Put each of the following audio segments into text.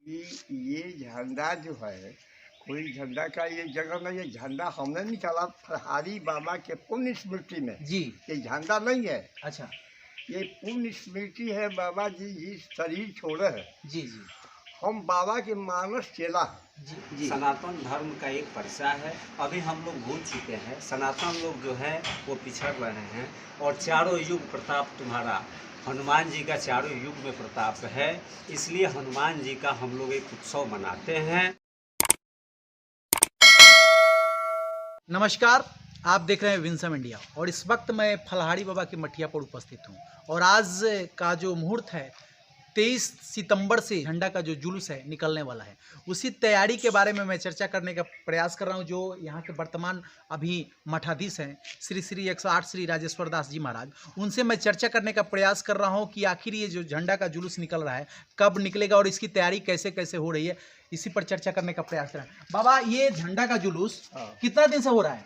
ये झंडा जो है कोई झंडा का ये जगह में, ये झंडा हमने निकाला फरहारी बाबा के पुण्य स्मृति में जी। ये झंडा नहीं है। अच्छा। ये पुण्य स्मृति है, बाबा जी शरीर छोड़े है। जी जी। हम बाबा के मानस चेला है। जी जी। सनातन धर्म का एक परिचय है। अभी हम लोग भूल चुके हैं, सनातन लोग जो है वो पिछड़ रहे हैं और चारों युग प्रताप तुम्हारा हनुमान जी का चारों युग में प्रताप है। इसलिए हनुमान जी का हम लोग एक उत्सव मनाते हैं। नमस्कार, आप देख रहे हैं विंसम इंडिया और इस वक्त मैं फलहारी बाबा की मठिया पर उपस्थित हूं और आज का जो मुहूर्त है 23 सितंबर से झंडा का जो जुलूस है निकलने वाला है, उसी तैयारी के बारे में मैं चर्चा करने का प्रयास कर रहा हूं। जो यहाँ के वर्तमान अभी मठाधीश हैं श्री श्री 108 श्री राजेश्वर दास जी महाराज, उनसे मैं चर्चा करने का प्रयास कर रहा हूं कि आखिर ये जो झंडा का जुलूस निकल रहा है कब निकलेगा और इसकी तैयारी कैसे कैसे हो रही है, इसी पर चर्चा करने का प्रयास कर रहे हैं। बाबा, ये झंडा का जुलूस कितना दिन से हो रहा है?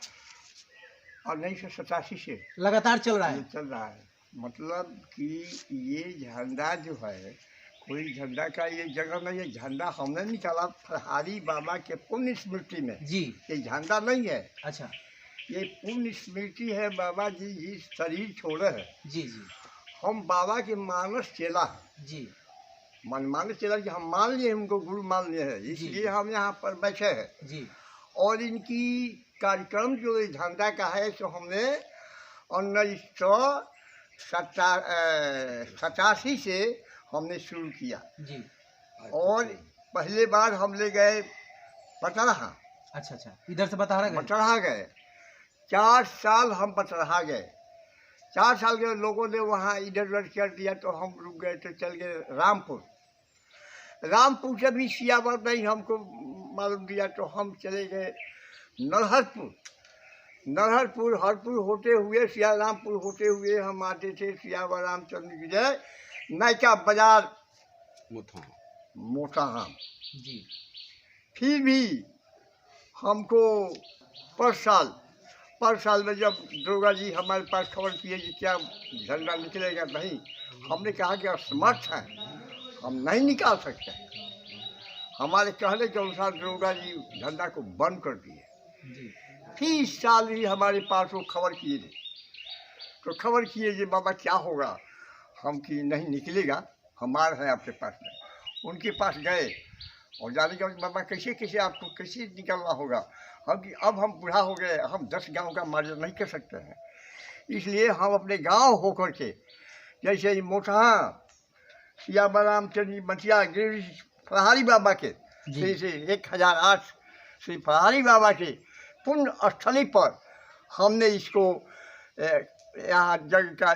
1987 से लगातार चल रहा है। चल रहा है। मतलब कि ये झंडा जो है कोई झंडा का ये जगह में, ये झंडा हमने निकाला फरहारी बाबा के पुण्य स्मृति में जी। ये झंडा नहीं है। अच्छा। ये पुण्य स्मृति है, बाबा जी शरीर छोड़े है। जी जी। हम बाबा के मानस चेला है। जी। मानस चेला कि हम मान लिए, उनको गुरु मान लिए है, इसलिए हम यहाँ पर बैठे हैं। जी। और इनकी कार्यक्रम जो ये झंडा का है तो हमने 1987 से हमने शुरू किया। जी। और पहले बार हम ले गए पटरहा। अच्छा अच्छा, इधर से बता रहे पटरहा गए 4 साल हम पटरहा गए। 4 साल के लोगों ने वहाँ इधर उधर कर दिया तो हम रुक गए, तो चल गए रामपुर। रामपुर से भी सियावर नहीं हमको मालूम दिया तो हम चले गए नरहरपुर हरपुर होते हुए सियारामपुर होते हुए हम आते थे सियावर रामचंद्र विजय नायका बाजार मोटाहाम। जी। फिर भी हमको पर साल में जब दुर्गा जी हमारे पास खबर किए कि क्या झंडा निकलेगा, नहीं, हमने कहा कि असमर्थ हैं, हम नहीं निकाल सकते। हमारे कहने के अनुसार दुर्गा जी झंडा को बंद कर दिए। फिर इस साल भी हमारे पास वो खबर किए थे, तो खबर किए कि बाबा क्या होगा, हम कि नहीं निकलेगा, हमारा है आपके पास में। उनके पास गए और जाने का बाबा कैसे कैसे आपको कैसे निकलना होगा, हम कि अब हम बूढ़ा हो गए, हम 10 गांव का मार्जन नहीं कर सकते हैं, इसलिए हम अपने गांव होकर के जैसे मोटहा सियावर रामचंद्र मठिया गिरी फरहारी बाबा के श्री श्री 1008 श्री फरहारी बाबा के पुण्य स्थली पर हमने इसको यहाँ जग का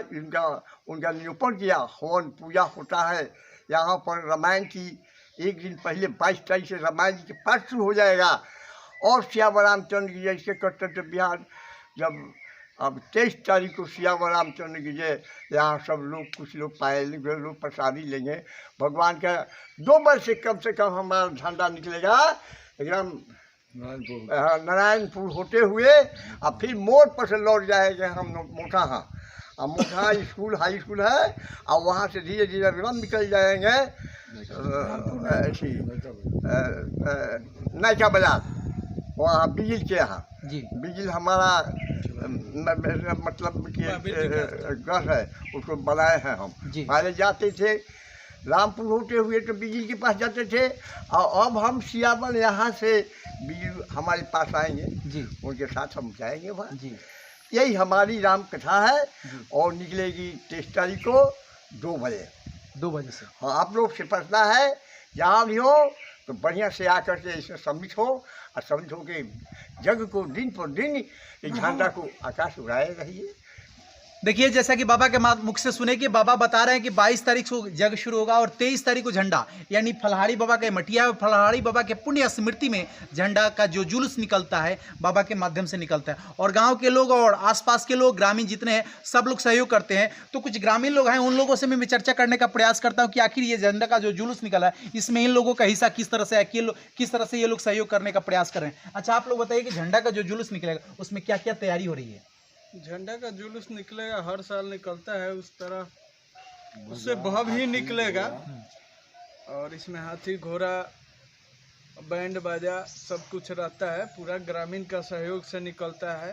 उनका निरूपण किया। हवन पूजा होता है यहाँ पर। रामायण की एक दिन पहले 22 तारीख से रामायण जी के पाठ शुरू हो जाएगा और सियावर रामचंद्र की जय के कर्तव्य बिहार जब अब 23 तारीख को सियावर रामचंद्र की जय, यहाँ सब लोग कुछ लोग पायल लोग प्रसादी लेंगे। भगवान का 2 वर्ष से कम हमारा झंडा निकलेगा एकदम नारायणपुर होते हुए और फिर मोड़ पर से लौट जाएंगे हम मोटाहा। और मोटाहा स्कूल हाई स्कूल है और वहाँ से धीरे धीरे एकदम निकल जाएंगे नायका बाजार, वहाँ बिजिल के यहाँ। बिजिल हमारा मतलब कि घर है, उसको बनाए हैं हम। पहले जाते थे रामपुर होते हुए तो बिजिल के पास जाते थे और अब हम सियावर यहाँ से बिजिल हमारे पास आएंगे जी, उनके साथ हम जाएंगे वहाँ जी। यही हमारी राम कथा है और निकलेगी 23 तारीख को 2 बजे से। हाँ, आप लोग से पढ़ना है, जहाँ भी हो तो बढ़िया से आकर के इसमें सम्मिलित हो और सम्मिलित हो के जग को दिन पर दिन इस झंडा को आकाश उड़ाए रहिए। देखिए, जैसा कि बाबा के मुख से सुने कि बाबा बता रहे हैं कि 22 तारीख को जग शुरू होगा और 23 तारीख को झंडा, यानी फलहारी बाबा के मठिया फलहारी बाबा के पुण्य स्मृति में झंडा का जो जुलूस निकलता है बाबा के माध्यम से निकलता है और गांव के लोग और आसपास के लोग ग्रामीण जितने हैं सब लोग सहयोग करते हैं। तो कुछ ग्रामीण लोग हैं, उन लोगों से मैं चर्चा करने का प्रयास करता हूँ कि आखिर ये झंडा का जो जुलूस निकला है इसमें इन लोगों का हिस्सा किस तरह से है, किस तरह से ये लोग सहयोग करने का प्रयास कर रहे हैं। अच्छा, आप लोग बताइए कि झंडा का जो जुलूस निकलेगा उसमें क्या क्या तैयारी हो रही है? झंडा का जुलूस निकलेगा, हर साल निकलता है उस तरह, उससे भाव ही निकलेगा। और इसमें हाथी घोड़ा बैंड बाजा सब कुछ रहता है। पूरा ग्रामीण का सहयोग से निकलता है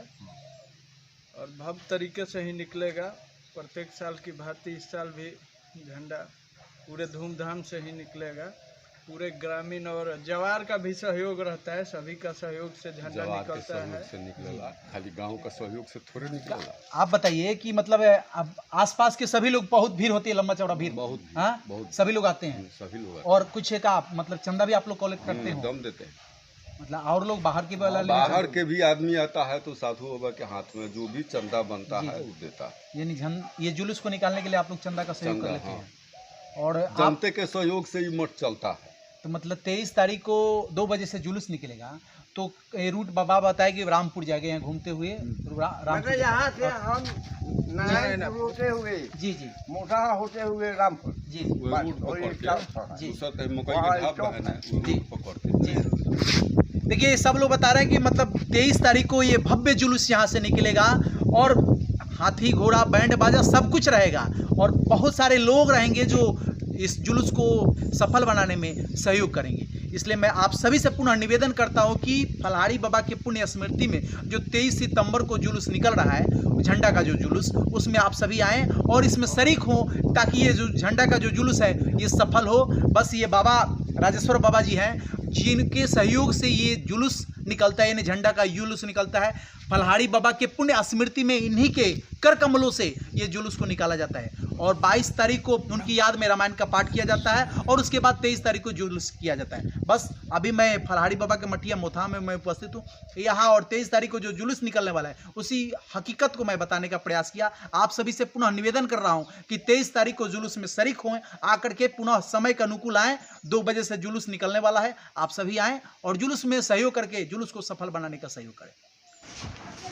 और भव्य तरीके से ही निकलेगा। प्रत्येक साल की भांति इस साल भी झंडा पूरे धूमधाम से ही निकलेगा। पूरे ग्रामीण और जवार का भी सहयोग रहता है। सभी का सहयोग से झंडा निकलता है। से निकलेगा, खाली गांव का सहयोग से थोड़े निकलेगा। आप बताइए कि मतलब अब आसपास के सभी लोग, बहुत भीड़ होती है, लंबा चौड़ा भीड़, बहुत हाँ, बहुत सभी लोग आते हैं। सभी लोग और कुछ एक आप मतलब चंदा भी आप लोग कलेक्ट करते हो? दम देते हैं। मतलब और लोग बाहर के वाला बाहर के भी आदमी आता है तो साधु बाबा के हाथ में जो भी चंदा बनता है वो देता है। यानी ये जुलूस को निकालने के लिए आप लोग चंदा का सहयोग कर लेते हैं। और आप जनता के सहयोग से ही मठ चलता है। तो मतलब 23 तारीख को 2 बजे से जुलूस निकलेगा, तो ये रूट बाबा बताए कि रामपुर जाएंगे, यहाँ घूमते हुए रामपुर मतलब यहाँ से हम नारायणपुर होते हुए, जी जी मोटा होते हुए रामपुर, जी वो बस, रूट और ये पकड़ क्या के होता है? जी। दूसरा तो मकई वहाँ के ढाब चौक है ना, वो जी। रूट पकड़ते जी हैं। देखिए, सब लोग बता रहे हैं कि मतलब 23 तारीख को ये भव्य जुलूस यहाँ से निकलेगा और हाथी घोड़ा बैंड बाजा सब कुछ रहेगा और बहुत सारे लोग रहेंगे जो इस जुलूस को सफल बनाने में सहयोग करेंगे। इसलिए मैं आप सभी से पुनः निवेदन करता हूं कि फलहारी बाबा के पुण्य स्मृति में जो 23 सितंबर को जुलूस निकल रहा है, झंडा का जो जुलूस, उसमें आप सभी आएँ और इसमें शरीक हों, ताकि ये जो झंडा का जो जुलूस है ये सफल हो। बस ये बाबा राजेश्वर बाबा जी हैं जिनके सहयोग से ये जुलूस निकलता है, यानी झंडा का जुलूस निकलता है। फलहारी बाबा के पुण्य स्मृति में इन्हीं के कर कमलों से ये जुलूस को निकाला जाता है और 22 तारीख को उनकी याद में रामायण का पाठ किया जाता है और उसके बाद 23 तारीख को जुलूस किया जाता है। बस अभी मैं फलहारी बाबा के मठिया मोथा में मैं उपस्थित हूँ यहाँ, और 23 तारीख को जो जुलूस निकलने वाला है उसी हकीकत को मैं बताने का प्रयास किया। आप सभी से पुनः निवेदन कर रहा हूँ कि 23 तारीख को जुलूस में शरीक हों, आकर के पुनः समय के अनुकूल आएँ। 2 बजे से जुलूस निकलने वाला है, आप सभी आएँ और जुलूस में सहयोग करके जुलूस को सफल बनाने का सहयोग करें।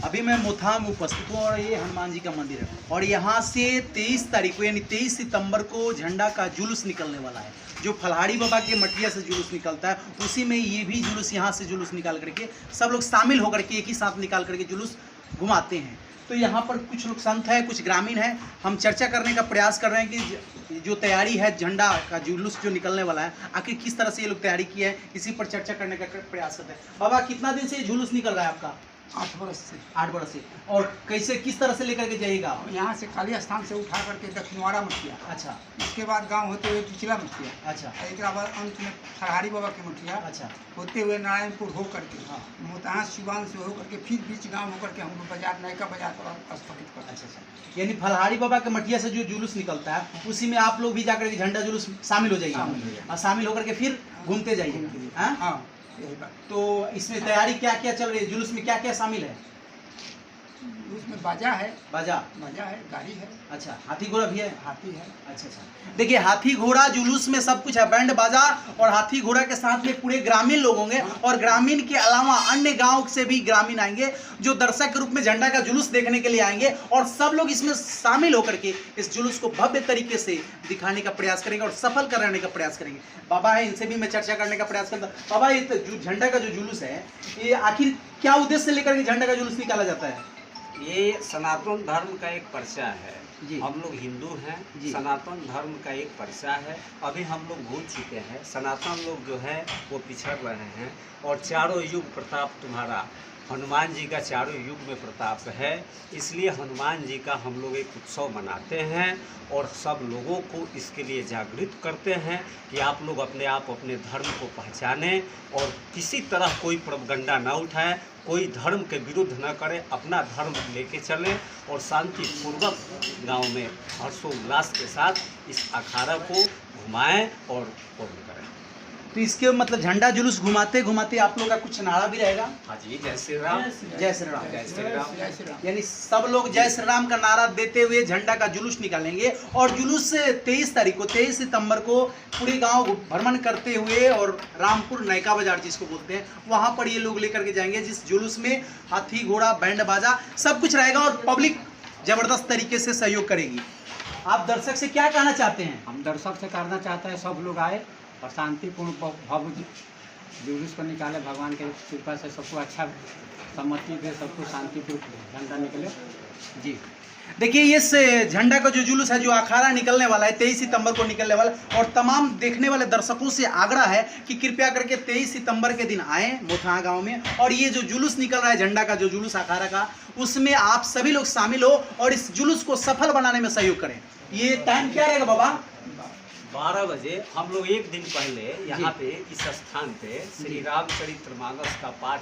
अभी मैं मोथा में उपस्थित हूँ और ये हनुमान जी का मंदिर है और यहाँ से 23 तारीख को यानी 23 सितंबर को झंडा का जुलूस निकलने वाला है। जो फलहारी बाबा के मठिया से जुलूस निकलता है उसी में ये भी जुलूस यहाँ से जुलूस निकाल करके सब लोग शामिल होकर के एक ही साथ निकाल करके जुलूस घुमाते हैं। तो यहाँ पर कुछ लोग संत हैं, कुछ ग्रामीण हैं। हम चर्चा करने का प्रयास कर रहे हैं कि जो तैयारी है झंडा का जुलूस जो निकलने वाला है, आखिर किस तरह से ये लोग तैयारी की है, इसी पर चर्चा करने का प्रयास करते हैं। बाबा, कितना दिन से ये जुलूस निकल रहा है आपका? 8 बरस से। 8 बरस से। और कैसे, किस तरह से लेकर के जाइएगा? यहाँ से काली स्थान से उठा करके दक्षिणवाड़ा मठिया, अच्छा उसके बाद गांव होते हुए पिछला मठिया, अच्छा एक बाद अंत में फलहारी बाबा के मठिया, अच्छा होते हुए नारायणपुर हो करके, हाँ। मोतहा सिवान से हो करके फिर बीच गांव होकर के हम लोग बाजार, नयका बाजार पर स्थगित करते हैं। अच्छा। यानी फलहारी बाबा के मठिया से जो जुलूस निकलता है उसी में आप लोग भी जाकर के झंडा जुलूस शामिल हो जाइए और शामिल होकर के फिर घूमते जाइए। हाँ, हाँ, यही बात। तो इसमें तैयारी क्या क्या चल रही है? जुलूस में क्या क्या शामिल है? उसमें बाजा है, बाजा गाड़ी है, अच्छा, हाथी घोड़ा भी है? हाथी है। अच्छा अच्छा। देखिए, हाथी घोड़ा जुलूस में सब कुछ है, बैंड बाजा और हाथी घोड़ा के साथ में पूरे ग्रामीण लोग होंगे और ग्रामीण के अलावा अन्य गांव से भी ग्रामीण आएंगे जो दर्शक के रूप में झंडा का जुलूस देखने के लिए आएंगे और सब लोग इसमें शामिल होकर के इस जुलूस को भव्य तरीके से दिखाने का प्रयास करेंगे और सफल कराने का प्रयास करेंगे। बाबा है, इनसे भी मैं चर्चा करने का प्रयास करता। बाबा, ये जो झंडा का जो जुलूस है, ये आखिर क्या उद्देश्य से लेकर के झंडा का जुलूस निकाला जाता है? ये सनातन धर्म का एक पर्चा है। जी। हम लोग हिंदू हैं, जी। सनातन धर्म का एक पर्चा है। अभी हम लोग भूल चुके हैं, सनातन लोग जो है वो पिछड़ रहे हैं और चारों युग प्रताप तुम्हारा, हनुमान जी का चारों युग में प्रताप है। इसलिए हनुमान जी का हम लोग एक उत्सव मनाते हैं और सब लोगों को इसके लिए जागृत करते हैं कि आप लोग अपने आप अपने धर्म को पहचानें और किसी तरह कोई प्रोपगंडा ना उठाएं, कोई धर्म के विरुद्ध न करें, अपना धर्म लेके चलें और शांतिपूर्वक गांव में हर्षोल्लास के साथ इस अखाड़ा को घुमाएं और पूर्ण करें। तो इसके मतलब झंडा जुलूस घुमाते घुमाते आप लोग का कुछ नारा भी रहेगा? हाँ जी, जय श्री राम। जय श्री राम। जय श्री राम। जय श्री राम। यानी सब लोग जय श्री राम का नारा देते हुए झंडा का जुलूस निकालेंगे और जुलूस 23 तारीख को 23 सितंबर को पूरे गांव भ्रमण करते हुए और रामपुर नयका बाजार जिसको बोलते हैं वहां पर ये लोग लेकर के जाएंगे, जिस जुलूस में हाथी घोड़ा बैंड बाजा सब कुछ रहेगा और पब्लिक जबरदस्त तरीके से सहयोग करेगी। आप दर्शक से क्या कहना चाहते हैं? हम दर्शक से करना चाहते हैं सब लोग आए और शांतिपूर्ण भव्य जुलूस को निकाले। भगवान के कृपा से सबको अच्छा सम्मति दे, सबको शांतिपूर्ण झंडा निकले। जी, देखिए इस झंडा का जो जुलूस है, जो अखाड़ा निकलने वाला है 23 सितंबर को निकलने वाला है, और तमाम देखने वाले दर्शकों से आग्रह है कि कृपया करके 23 सितंबर के दिन आएँ मोथहा गांव में, और ये जो जुलूस निकल रहा है झंडा का जो जुलूस अखाड़ा का, उसमें आप सभी लोग शामिल हो और इस जुलूस को सफल बनाने में सहयोग करें। ये टाइम क्या रहेगा बाबा? 12 बजे हम लोग एक दिन पहले यहाँ पे इस स्थान पे श्री रामचरितमानस का पाठ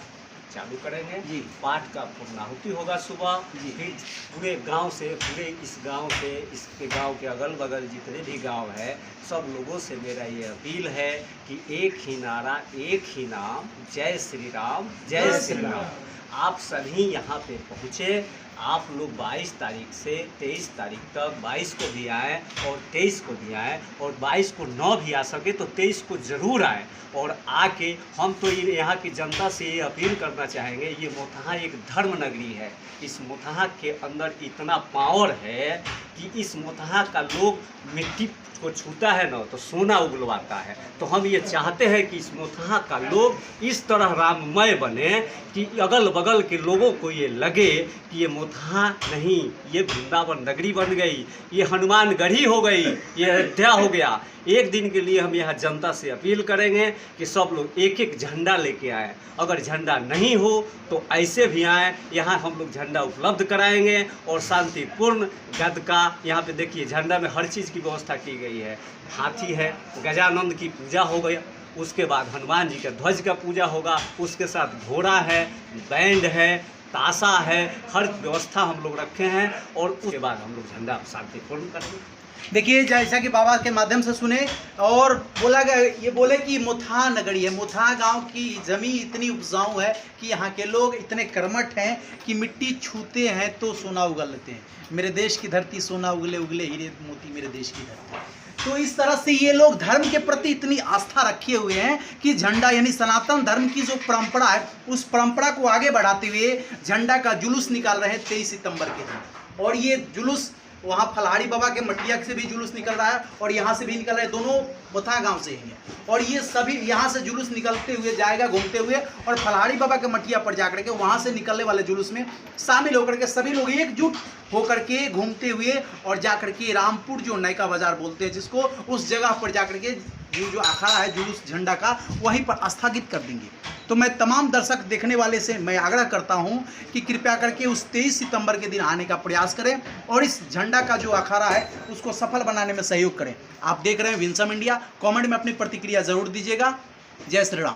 चालू करेंगे जी। पाठ का पूर्णाहुति होगा सुबह जी। फिर पूरे गांव से, पूरे इस गांव से, इसके गांव के अगल बगल जितने भी गांव है, सब लोगों से मेरा ये अपील है कि एक ही नारा, एक ही नाम, जय श्री राम, जय श्री राम। आप सभी यहाँ पे पहुँचे। आप लोग 22 तारीख से 23 तारीख तक, 22 को भी आएँ और 23 को भी आएँ, और 22 को न भी आ सके तो 23 को ज़रूर आएँ। और आके हम तो ये यहाँ की जनता से ये अपील करना चाहेंगे, ये मोथहा एक धर्म नगरी है। इस मोथहा के अंदर इतना पावर है कि इस मोथहा का लोग मिट्टी को छूता है ना तो सोना उगलवाता है। तो हम ये चाहते हैं कि इस मोथहा का लोग इस तरह राममय बने कि अगल बगल के लोगों को ये लगे कि ये मोथहा नहीं, ये वृंदावन नगरी बन गई, ये हनुमानगढ़ी हो गई, ये अयोध्या हो गया। एक दिन के लिए हम यहाँ जनता से अपील करेंगे कि सब लोग एक एक झंडा लेके आएँ। अगर झंडा नहीं हो तो ऐसे भी आएँ, यहाँ हम लोग झंडा उपलब्ध कराएंगे और शांतिपूर्ण गदका, यहाँ पे देखिए झंडा में हर चीज़ की व्यवस्था की गई है। हाथी है, गजानंद की पूजा हो गई, उसके बाद हनुमान जी का ध्वज का पूजा होगा, उसके साथ घोड़ा है, बैंड है, ताशा है, हर व्यवस्था हम लोग रखे हैं, और उसके बाद हम लोग झंडा शांतिपूर्ण करेंगे। देखिए जैसा कि बाबा के माध्यम से सुने और बोला गया, ये बोले कि मोथहा नगरी है, मोथहा गांव की ज़मीन इतनी उपजाऊ है कि यहाँ के लोग इतने कर्मठ हैं कि मिट्टी छूते हैं तो सोना उगल लेते हैं। मेरे देश की धरती सोना उगले उगले हीरे मोती मेरे देश की धरती। तो इस तरह से ये लोग धर्म के प्रति इतनी आस्था रखे हुए हैं कि झंडा यानी सनातन धर्म की जो परंपरा है उस परंपरा को आगे बढ़ाते हुए झंडा का जुलूस निकाल रहे हैं 23 सितंबर के दिन। और ये जुलूस वहाँ फलहाड़ी बाबा के मटिया से भी जुलूस निकल रहा है और यहाँ से भी निकल रहा है, दोनों मोथहा गांव से ही है। और ये सभी यहाँ से जुलूस निकलते हुए जाएगा घूमते हुए, और फलहाड़ी बाबा के मटिया पर जाकर के वहाँ से निकलने वाले जुलूस में शामिल होकर के सभी लोग एकजुट होकर के घूमते हुए और जाकर के रामपुर जो नयका बाजार बोलते हैं जिसको, उस जगह पर जाकर के जो अखाड़ा है जुलूस झंडा का वहीं पर स्थगित कर देंगे। तो मैं तमाम दर्शक देखने वाले से मैं आग्रह करता हूं कि कृपया करके उस 23 सितंबर के दिन आने का प्रयास करें और इस झंडा का जो अखाड़ा है उसको सफल बनाने में सहयोग करें। आप देख रहे हैं विंसम इंडिया। कमेंट में अपनी प्रतिक्रिया जरूर दीजिएगा। जय श्री राम।